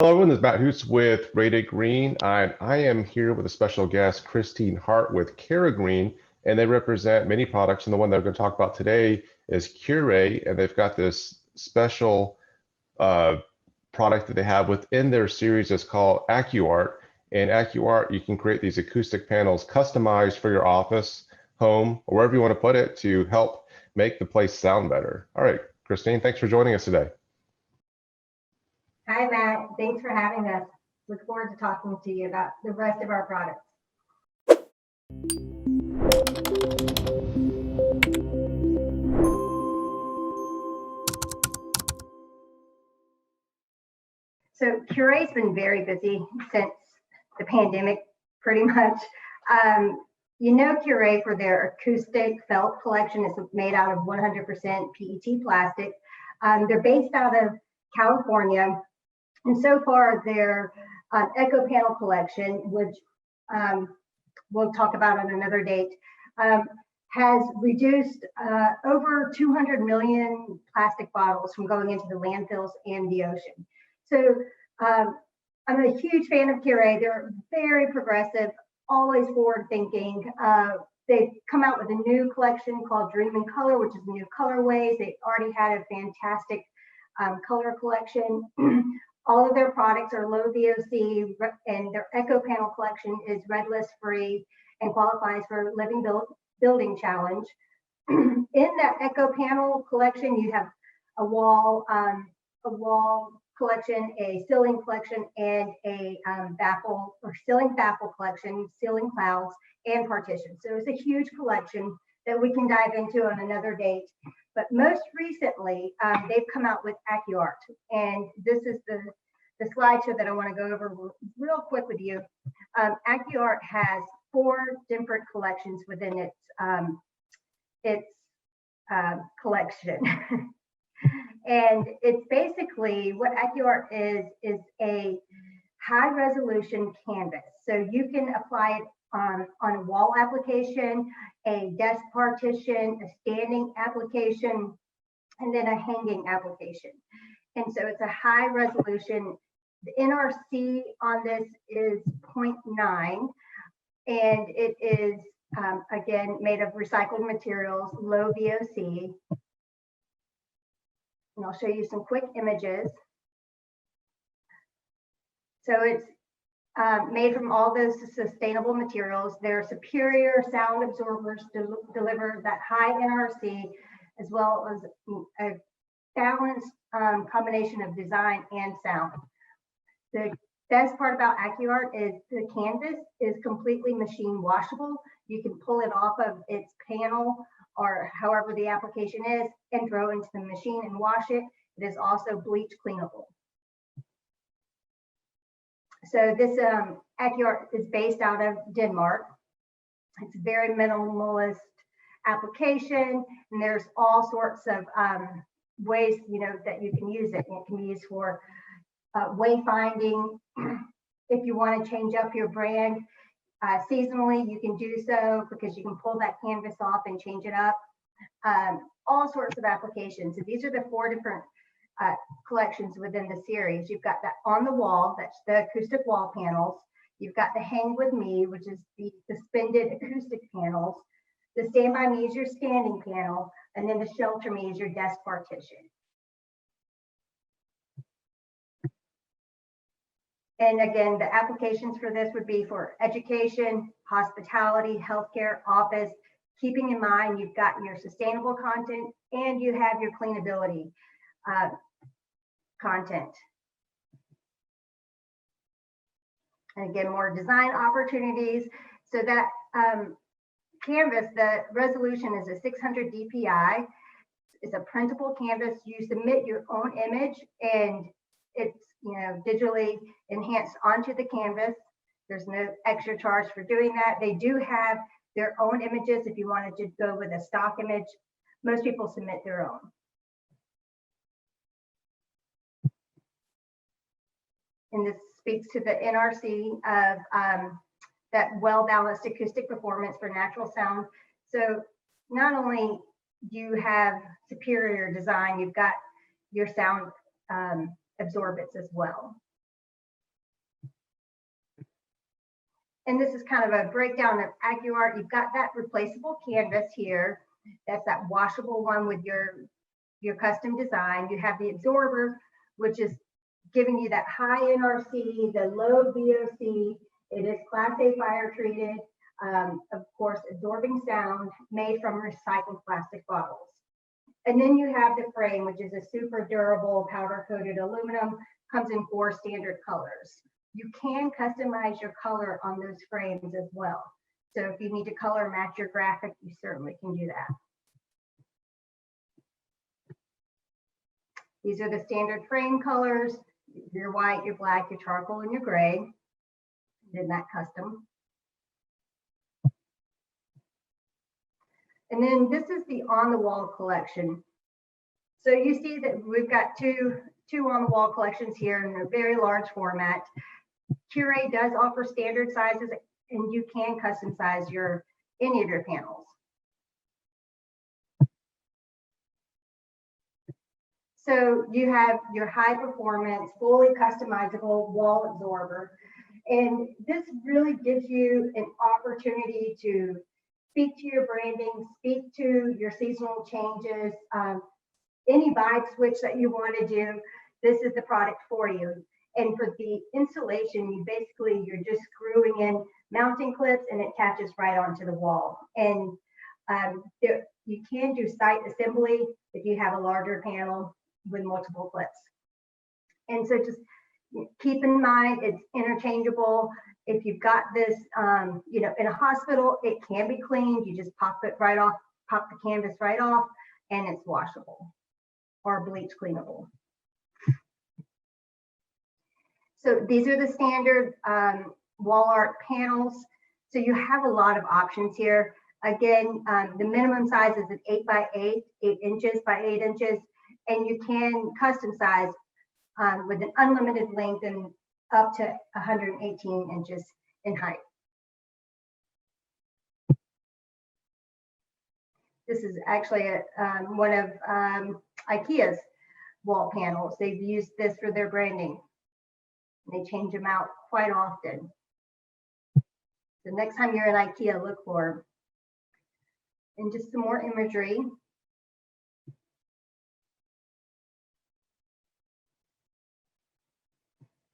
Hello, everyone. This is Matt Hoots with AKUART, and I am here with a special guest, Kristine Hart with CaraGreen, and they represent many products. And the one that we're going to talk about today is Kirei, and they've got this special uh, product that they have within their series that's called AKUART. And AKUART, you can create these acoustic panels customized for your office, home, or wherever you want to put it to help make the place sound better. All right, Kristine, thanks for joining us today. Hi, Matt. Thanks for having us. Look forward to talking to you about the rest of our products. So Kirei's been very busy since the pandemic, pretty much. You know Kirei for their acoustic felt collection. It's made out of 100% PET plastic. They're based out of California. And so far, their Echo Panel collection, which we'll talk about on another date, has reduced over 200 million plastic bottles from going into the landfills and the ocean. So I'm a huge fan of Kirei. They're very progressive, always forward thinking. They've come out with a new collection called Dream in Color, which is new colorways. They already had a fantastic color collection. All of their products are low VOC, and their Echo Panel collection is redless free and qualifies for Living Building Challenge. In that Echo Panel collection, you have a wall collection, a ceiling collection, and a baffle or ceiling baffle collection, ceiling clouds, and partitions. So it's a huge collection that we can dive into on another date. But most recently, they've come out with AKUART, and this is the slideshow that I want to go over real quick with you. AKUART has 4 different collections within its collection. And it's basically what AKUART is a high resolution canvas. So you can apply it on a wall application, a desk partition, a standing application, and then a hanging application. And so it's a high resolution. The NRC on this is 0.9, and it is, again, made of recycled materials, low VOC. And I'll show you some quick images. So it's made from all those sustainable materials. Their superior sound absorbers deliver that high NRC, as well as a balanced combination of design and sound. The best part about AKUART is the canvas is completely machine washable. You can pull it off of its panel or however the application is and throw into the machine and wash it. It is also bleach cleanable. So this AKUART is based out of Denmark. It's a very minimalist application, and there's all sorts of ways that you can use it. It can be used for wayfinding. If you want to change up your brand seasonally, you can do so because you can pull that canvas off and change it up. All sorts of applications. So these are the 4 different collections within the series. You've got that on the wall, that's the acoustic wall panels. You've got the Hang With Me, which is the suspended acoustic panels. The Stand By Me is your standing panel, and then the Shelter Me is your desk partition. And again, the applications for this would be for education, hospitality, healthcare, office, keeping in mind you've got your sustainable content and you have your cleanability content. And again, more design opportunities. So that canvas, the resolution is a 600 dpi. It's a printable canvas. You submit your own image and it's digitally enhanced onto the canvas. There's no extra charge for doing that. They do have their own images if you wanted to go with a stock image. Most people submit their own. And this speaks to the NRC of that well-balanced acoustic performance for natural sound. So not only do you have superior design, you've got your sound absorbance as well. And this is kind of a breakdown of AKUART. You've got that replaceable canvas here. That's that washable one with your custom design. You have the absorber, which is giving you that high NRC, the low VOC. It is Class A fire treated, of course, absorbing sound, made from recycled plastic bottles. And then you have the frame, which is a super durable powder coated aluminum, comes in 4 standard colors. You can customize your color on those frames as well. So if you need to color match your graphic, you certainly can do that. These are the standard frame colors: your white, your black, your charcoal, and your gray. Did that custom. And then this is the on-the-wall collection. So you see that we've got two on-the-wall collections here in a very large format. Kirei does offer standard sizes, and you can custom size any of your panels. So you have your high performance, fully customizable wall absorber. And this really gives you an opportunity to speak to your branding, speak to your seasonal changes, any vibe switch that you want to do. This is the product for you. And for the installation, you're just screwing in mounting clips and it attaches right onto the wall. And you can do site assembly if you have a larger panel with multiple clips. And so just keep in mind, it's interchangeable. If you've got this, in a hospital, it can be cleaned. You just pop it right off, pop the canvas right off, and it's washable or bleach cleanable. So these are the standard wall art panels. So you have a lot of options here. Again, the minimum size is an 8 by 8, 8 inches by 8 inches, and you can custom size with an unlimited length and up to 118 inches in height. This is actually one of IKEA's wall panels. They've used this for their branding. They change them out quite often. So next time you're in IKEA, look for them. And just some more imagery.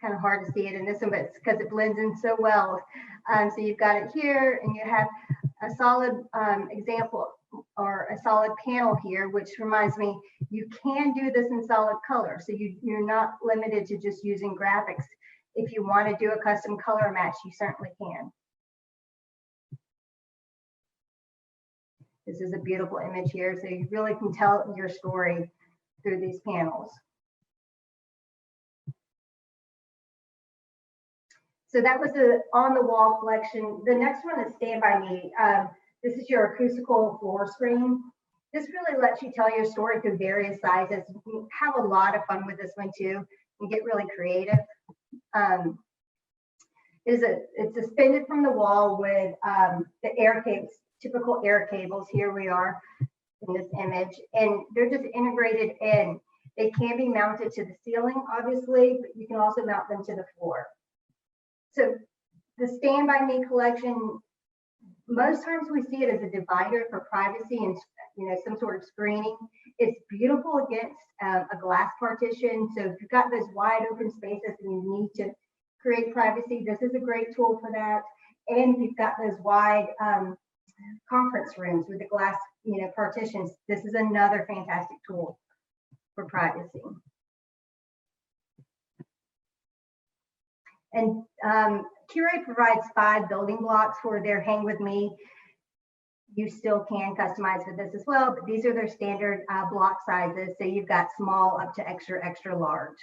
Kind of hard to see it in this one, but it's because it blends in so well. So you've got it here, and you have a solid example or a solid panel here, which reminds me, you can do this in solid color. So you're not limited to just using graphics. If you want to do a custom color match, you certainly can. This is a beautiful image here, so you really can tell your story through these panels. So that was the on-the-wall collection. The next one is Stand By Me. This is your acoustical floor screen. This really lets you tell your story through various sizes. You can have a lot of fun with this one too and get really creative. It's suspended from the wall with the air cables, typical air cables. Here we are in this image, and they're just integrated in. They can be mounted to the ceiling, obviously, but you can also mount them to the floor. So the Stand By Me collection, most times we see it as a divider for privacy and some sort of screening. It's beautiful against a glass partition. So if you've got those wide open spaces and you need to create privacy, this is a great tool for that. And if you've got those wide conference rooms with the glass partitions, this is another fantastic tool for privacy. And Kirei provides 5 building blocks for their Hang With Me. You still can customize with this as well, but these are their standard block sizes. So you've got small up to extra, extra large.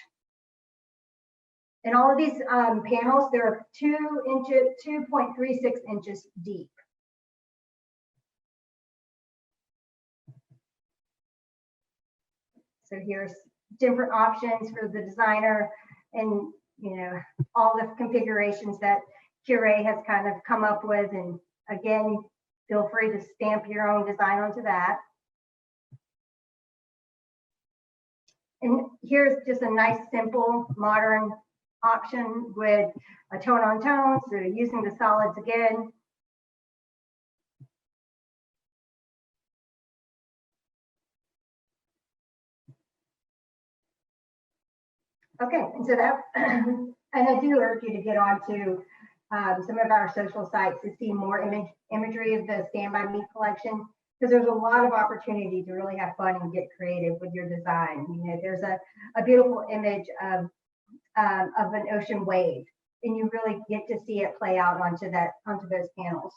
And all of these panels, they're 2.36 inches deep. So here's different options for the designer, and all the configurations that Kirei has kind of come up with. And again, feel free to stamp your own design onto that. And here's just a nice, simple, modern option with a tone on tone, so using the solids again. Okay, and so that, and I do urge you to get onto some of our social sites to see more imagery of the Stand By Me collection, because there's a lot of opportunity to really have fun and get creative with your design. You know, there's a beautiful image of an ocean wave, and you really get to see it play out onto those panels.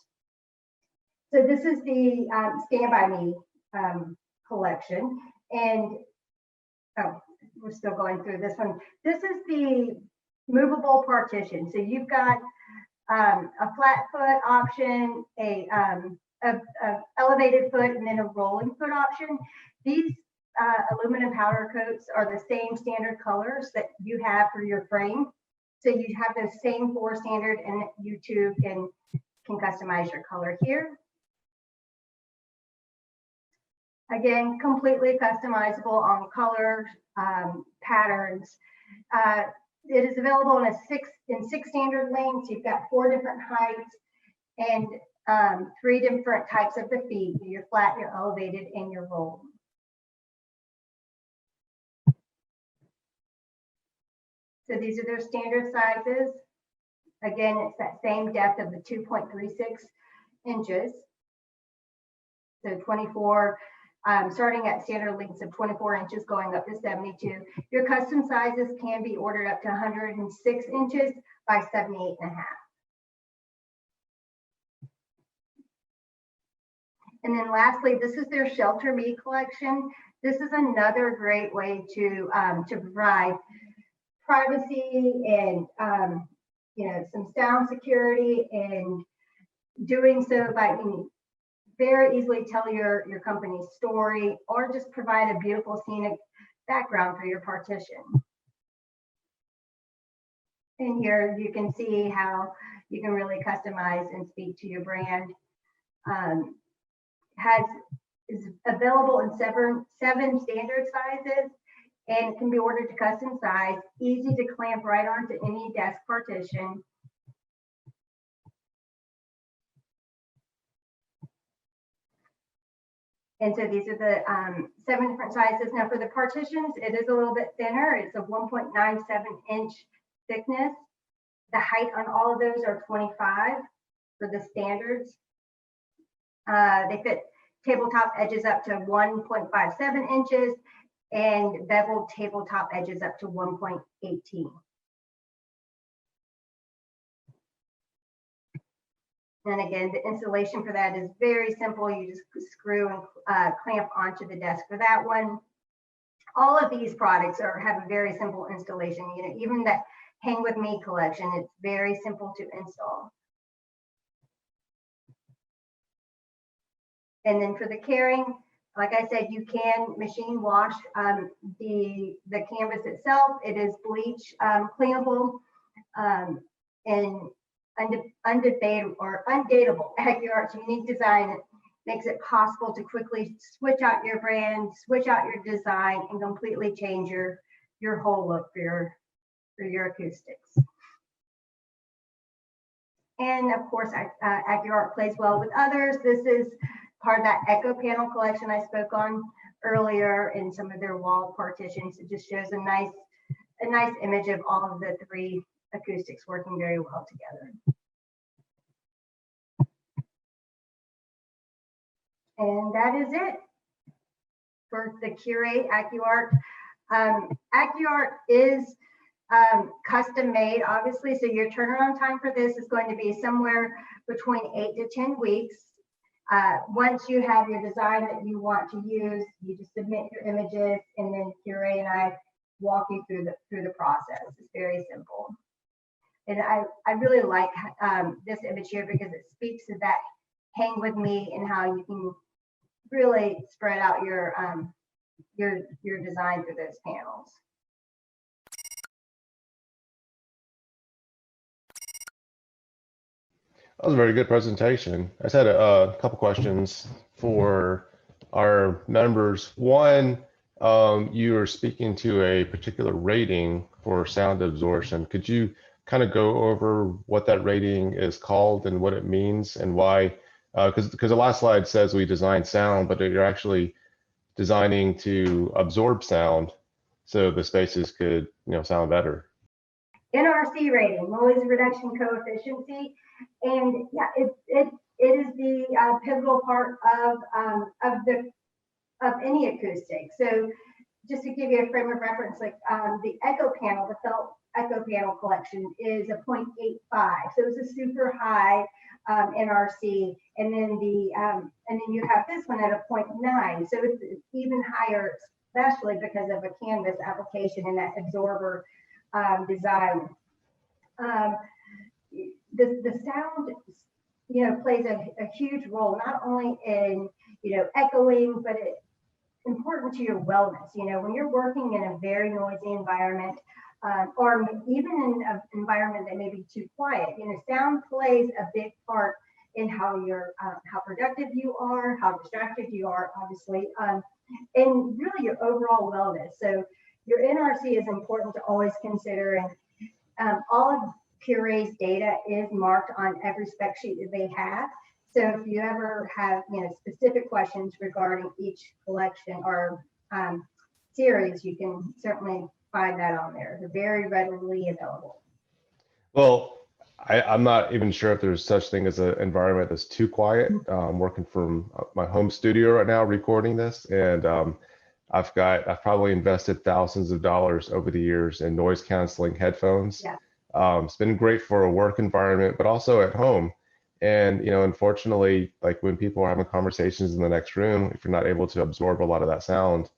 So this is the Stand By Me collection, and oh, we're still going through this one. This is the movable partition. So you've got a flat foot option, a elevated foot, and then a rolling foot option. These aluminum powder coats are the same standard colors that you have for your frame. So you have those same 4 standard, and you too can customize your color here. Again, completely customizable on color, patterns. It is available in 6 standard lengths. You've got 4 different heights and 3 different types of the feet: your flat, your elevated, and your roll. So these are their standard sizes. Again, it's that same depth of the 2.36 inches. So 24. Starting at standard lengths of 24 inches going up to 72. Your custom sizes can be ordered up to 106 inches by 78.5. And then lastly, this is their Shelter Me collection. This is another great way to provide privacy and you know, some sound security, and doing so by very easily tell your company's story, or just provide a beautiful scenic background for your partition. And here you can see how you can really customize and speak to your brand. Is available in seven standard sizes, and can be ordered to custom size, easy to clamp right onto any desk partition. And so these are the 7 different sizes. Now for the partitions, it is a little bit thinner. It's a 1.97 inch thickness. The height on all of those are 25 for the standards. They fit tabletop edges up to 1.57 inches and beveled tabletop edges up to 1.18. And again, the installation for that is very simple. You just screw and clamp onto the desk for that one. All of these products have a very simple installation. You know, even that Hang With Me collection, it's very simple to install. And then for the carrying, like I said, you can machine wash the canvas itself. It is bleach cleanable and undebatable or undateable. AKUART's unique design makes it possible to quickly switch out your brand, switch out your design, and completely change your whole look for your acoustics. And of course, AKUART plays well with others. This is part of that Echo panel collection I spoke on earlier in some of their wall partitions. It just shows a nice image of all of the 3 acoustics working very well together. And that is it for the Kirei AKUART. AKUART is custom made, obviously, so your turnaround time for this is going to be somewhere between 8 to 10 weeks. Once you have your design that you want to use, you just submit your images, and then Kirei and I walk you through the process. It's very simple. And I really like this image here because it speaks to that Hang With Me and how you can really spread out your design through those panels. That was a very good presentation. I just had a couple questions for our members. One, You are speaking to a particular rating for sound absorption. Could you kind of go over what that rating is called and what it means and why? Because the last slide says we design sound, but you're actually designing to absorb sound so the spaces could, sound better. NRC rating, noise reduction coefficient, and yeah, it is the pivotal part of any acoustic. So just to give you a frame of reference, like the echo panel, the felt echo panel collection is a 0.85, so it's a super high NRC, and then you have this one at a 0.9, so it's even higher, especially because of a canvas application and that absorber design. The sound, plays a huge role, not only in, echoing, but it's important to your wellness. When you're working in a very noisy environment, or even in an environment that may be too quiet, sound plays a big part in how productive you are, how distracted you are, obviously, and really your overall wellness. So your NRC is important to always consider, and all of Kirei's data is marked on every spec sheet that they have. So if you ever have specific questions regarding each collection or series, you can certainly find that on there. They're very readily available. Well, I'm not even sure if there's such thing as an environment that's too quiet. I'm working from my home studio right now recording this, and I've probably invested thousands of dollars over the years in noise canceling headphones. Yeah. It's been great for a work environment, but also at home. And, unfortunately, like when people are having conversations in the next room, if you're not able to absorb a lot of that sound,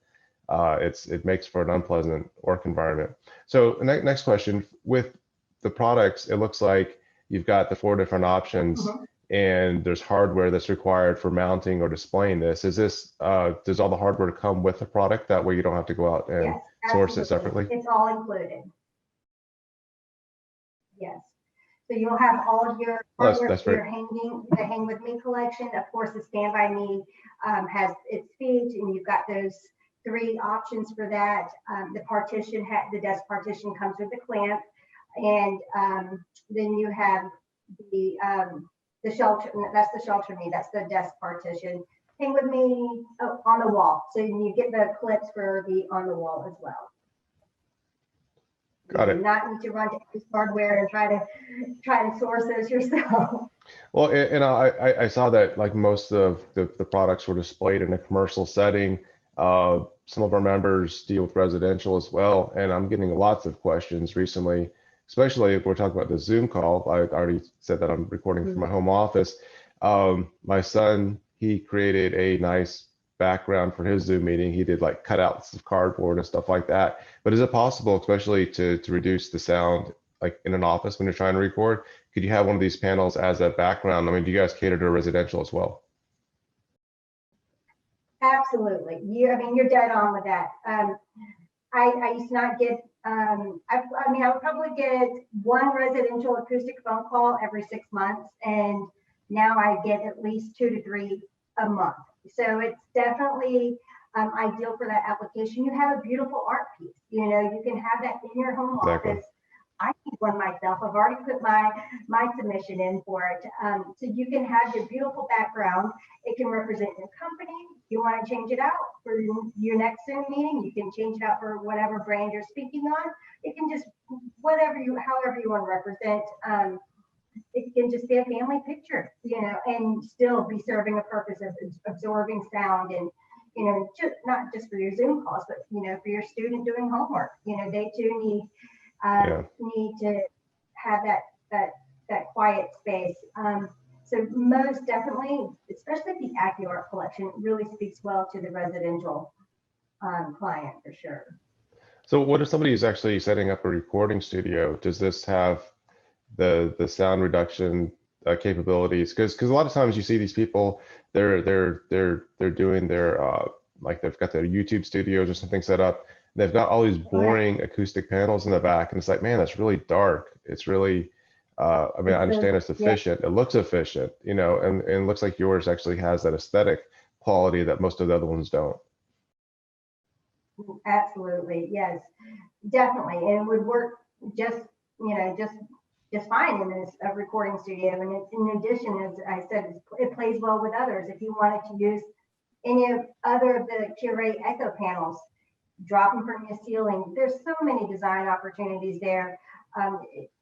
it makes for an unpleasant work environment. So next question, with the products, it looks like you've got the 4 different options, and there's hardware that's required for mounting or displaying this. Is this, does all the hardware come with the product? That way you don't have to go out and source it separately? It's all included. Yes. So you'll have all of your hardware for your the Hang With Me collection. Of course, the Stand By Me has its feet, and you've got those 3 options for that. The desk partition comes with the clamp, and then you have the shelter. That's the shelter me. That's the desk partition. Hang With Me on the wall. So you get the clips for the on the wall as well. Got it. You do not need to run to this hardware and try to source those yourself. Well, and I saw that like most of the products were displayed in a commercial setting. Some of our members deal with residential as well, and I'm getting lots of questions recently, especially if we're talking about the Zoom call. I already said that I'm recording from my home office. My son, he created a nice background for his Zoom meeting. He did like cutouts of cardboard and stuff like that. But is it possible, especially to reduce the sound like in an office when you're trying to record, could you have one of these panels as a background? I mean, do you guys cater to residential as well? Absolutely. You're dead on with that. I used to not get, I would probably get 1 residential acoustic phone call every 6 months, and now I get at least 2 to 3 a month. So it's definitely ideal for that application. You have a beautiful art piece. You can have that in your home office. I need one myself. I've already put my submission in for it. So you can have your beautiful background. It can represent your company. If you want to change it out for your next Zoom meeting, you can change it out for whatever brand you're speaking on. It can just however you want to represent. It can just be a family picture, and still be serving a purpose of absorbing sound, and just not just for your Zoom calls, but for your student doing homework. They too need to have that quiet space. So most definitely, especially the AKUART collection, really speaks well to the residential client for sure. So what if somebody is actually setting up a recording studio? Does this have the sound reduction capabilities? Because a lot of times you see these people, they're doing their like they've got their YouTube studios or something set up. They've got all these boring acoustic panels in the back, and it's like, man, that's really dark. It's really, I understand it's efficient. It looks efficient, and it looks like yours actually has that aesthetic quality that most of the other ones don't. Absolutely, yes, definitely, and it would work just, just fine in this recording studio. And it's, in addition, as I said, it plays well with others. If you wanted to use any of other of the Kirei Echo panels, drop them from your ceiling. There's so many design opportunities there.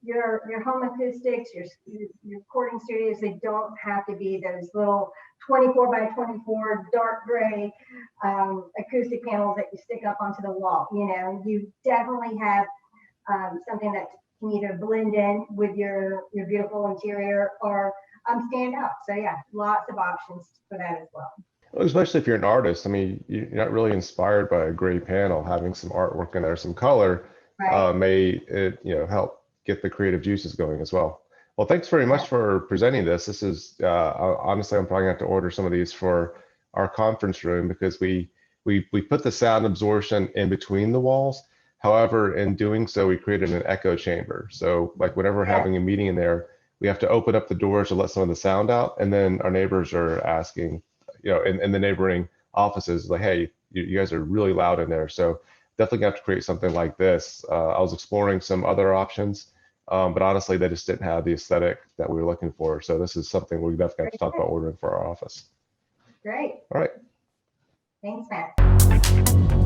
Your home acoustics, your recording studios, they don't have to be those little 24 by 24 dark gray acoustic panels that you stick up onto the wall. You definitely have something that can either blend in with your beautiful interior or stand out. So yeah, lots of options for that as well. Well, especially if you're an artist. I mean, you're not really inspired by a gray panel. Having some artwork in there, some color, Right. may help get the creative juices going as well. Well, thanks very much for presenting this. This is honestly, I'm probably going to have to order some of these for our conference room, because we put the sound absorption in between the walls. However, in doing so, we created an echo chamber. So like whenever we're having a meeting in there, we have to open up the doors to let some of the sound out, and then our neighbors are asking, in the neighboring offices, like, hey, you guys are really loud in there. So definitely have to create something like this. I was exploring some other options, but honestly, they just didn't have the aesthetic that we were looking for. So this is something we definitely have to talk about ordering for our office. Great. All right. Thanks, Matt.